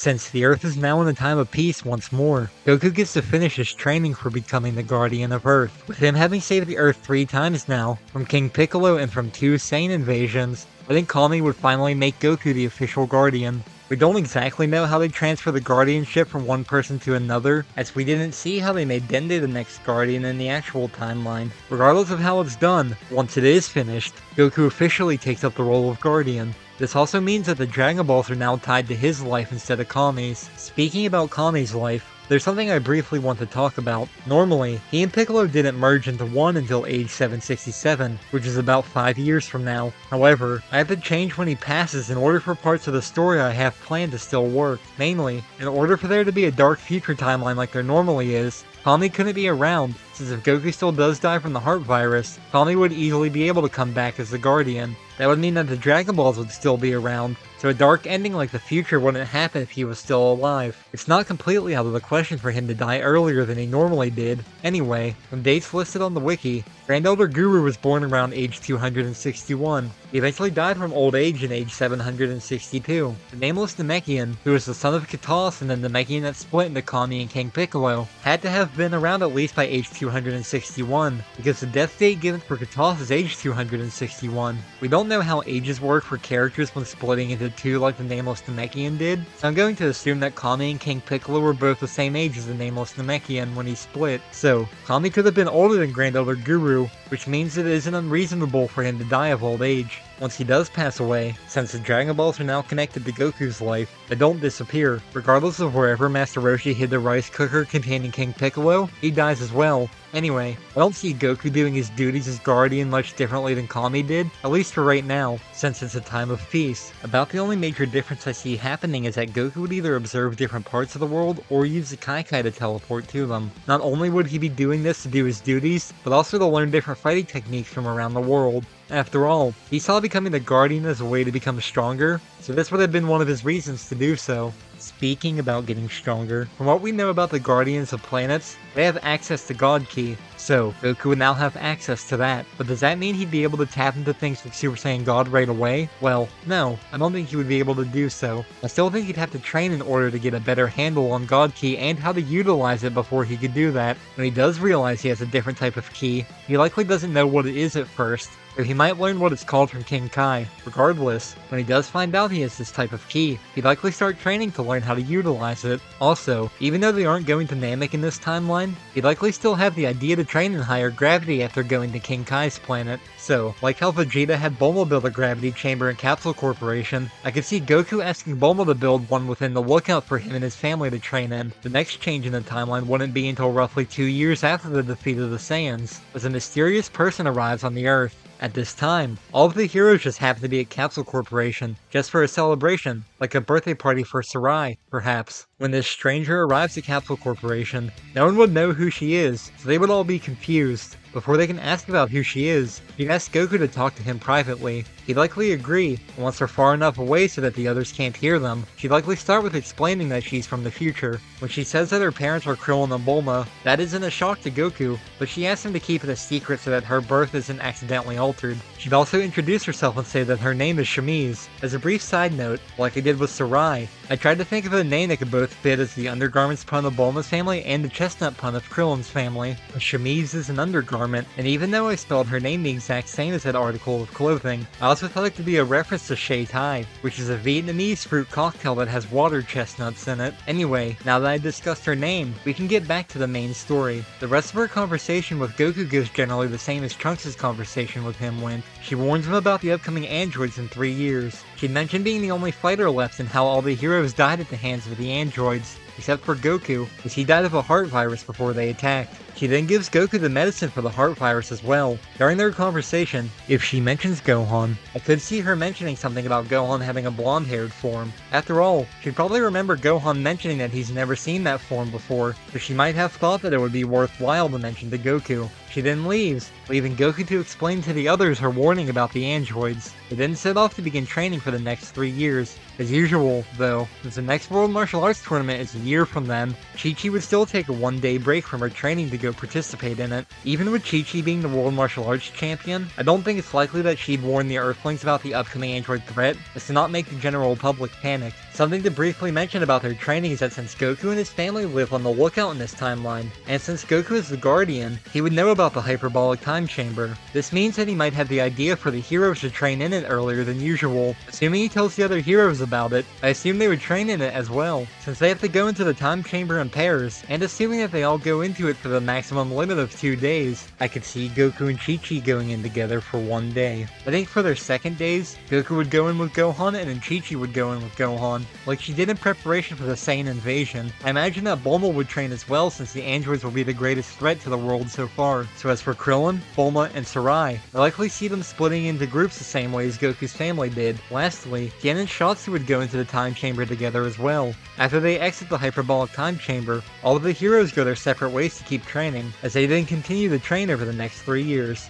Since the Earth is now in a time of peace once more, Goku gets to finish his training for becoming the Guardian of Earth. With him having saved the Earth 3 times now, from King Piccolo and from 2 Saiyan invasions, I think Kami would finally make Goku the official Guardian. We don't exactly know how they transfer the guardianship from one person to another, as we didn't see how they made Dende the next Guardian in the actual timeline. Regardless of how it's done, once it is finished, Goku officially takes up the role of Guardian. This also means that the Dragon Balls are now tied to his life instead of Kami's. Speaking about Kami's life, there's something I briefly want to talk about. Normally, he and Piccolo didn't merge into one until age 767, which is about 5 years from now. However, I have to change when he passes in order for parts of the story I have planned to still work. Mainly, in order for there to be a dark future timeline like there normally is, Kami couldn't be around, since if Goku still does die from the heart virus, Kami would easily be able to come back as the Guardian. That would mean that the Dragon Balls would still be around, so a dark ending like the future wouldn't happen if he was still alive. It's not completely out of the question for him to die earlier than he normally did. Anyway, from dates listed on the wiki, Grand Elder Guru was born around age 261. He eventually died from old age in age 762. The nameless Namekian, who was the son of Katos and the Namekian that split into Kami and King Piccolo, had to have been around at least by age 261, because the death date given for Katos is age 261. We don't know how ages work for characters when splitting into two like the nameless Namekian did, so I'm going to assume that Kami and King Piccolo were both the same age as the nameless Namekian when he split. So, Kami could have been older than Grand Elder Guru, which means it isn't unreasonable for him to die of old age. Once he does pass away, since the Dragon Balls are now connected to Goku's life, they don't disappear. Regardless of wherever Master Roshi hid the rice cooker containing King Piccolo, he dies as well. Anyway, I don't see Goku doing his duties as Guardian much differently than Kami did, at least for right now, since it's a time of peace. About the only major difference I see happening is that Goku would either observe different parts of the world or use the Kai to teleport to them. Not only would he be doing this to do his duties, but also to learn different fighting techniques from around the world. After all, he saw becoming the Guardian as a way to become stronger, so this would have been one of his reasons to do so. Speaking about getting stronger, from what we know about the Guardians of Planets, they have access to God Ki, so Goku would now have access to that. But does that mean he'd be able to tap into things like Super Saiyan God right away? Well, no, I don't think he would be able to do so. I still think he'd have to train in order to get a better handle on God Ki and how to utilize it before he could do that. When he does realize he has a different type of Ki, he likely doesn't know what it is at first, or he might learn what it's called from King Kai. Regardless, when he does find out he has this type of Ki, he'd likely start training to learn how to utilize it. Also, even though they aren't going to Namek in this timeline, he'd likely still have the idea to train in higher gravity after going to King Kai's planet. So, like how Vegeta had Bulma build a gravity chamber in Capsule Corporation, I could see Goku asking Bulma to build one within the lookout for him and his family to train in. The next change in the timeline wouldn't be until roughly 2 years after the defeat of the Saiyans, as a mysterious person arrives on the Earth. At this time, all of the heroes just happen to be at Capsule Corporation, just for a celebration, like a birthday party for Sarai, perhaps. When this stranger arrives at Capsule Corporation, no one would know who she is, so they would all be confused. Before they can ask about who she is, he'd ask Goku to talk to him privately. He'd likely agree, and once they're far enough away so that the others can't hear them, she'd likely start with explaining that she's from the future. When she says that her parents are Krillin and Bulma, that isn't a shock to Goku, but she asks him to keep it a secret so that her birth isn't accidentally altered. She'd also introduce herself and say that her name is Shmese. As a brief side note, like I did with Sarai, I tried to think of a name that could both fit as the undergarments pun of Bulma's family and the chestnut pun of Krillin's family. Shmese is an undergarment, and even though I spelled her name the exact same as that article of clothing, I also thought it could be a reference to Shea Tai, which is a Vietnamese fruit cocktail that has water chestnuts in it. Anyway, now that I discussed her name, we can get back to the main story. The rest of her conversation with Goku goes generally the same as Trunks' conversation with him went. She warns him about the upcoming androids in 3 years. She mentioned being the only fighter left and how all the heroes died at the hands of the androids, except for Goku, as he died of a heart virus before they attacked. She then gives Goku the medicine for the heart virus as well. During their conversation, if she mentions Gohan, I could see her mentioning something about Gohan having a blonde-haired form. After all, she'd probably remember Gohan mentioning that he's never seen that form before, so she might have thought that it would be worthwhile to mention to Goku. She then leaves, leaving Goku to explain to the others her warning about the androids. They then set off to begin training for the next 3 years. As usual, though, since the next World Martial Arts Tournament is a year from then, Chi-Chi would still take a 1-day break from her training to go participate in it. Even with Chi-Chi being the World Martial Arts Champion, I don't think it's likely that she'd warn the Earthlings about the upcoming android threat, as to not make the general public panic. Something to briefly mention about their training is that since Goku and his family live on the lookout in this timeline, and since Goku is the Guardian, he would know about the hyperbolic time chamber. This means that he might have the idea for the heroes to train in it earlier than usual. Assuming he tells the other heroes about it, I assume they would train in it as well, since they have to go into the time chamber in pairs, and assuming that they all go into it for the maximum limit of 2 days, I could see Goku and Chi-Chi going in together for 1 day. I think for their second days, Goku would go in with Gohan and then Chi-Chi would go in with Gohan, like she did in preparation for the Saiyan invasion. I imagine that Bulma would train as well since the androids will be the greatest threat to the world so far. So as for Krillin, Bulma, and Sarai, I likely see them splitting into groups the same way as Goku's family did. Lastly, Tien and Shotsu would go into the time chamber together as well. After they exit the hyperbolic time chamber, all of the heroes go their separate ways to keep training, as they then continue to train over the next 3 years.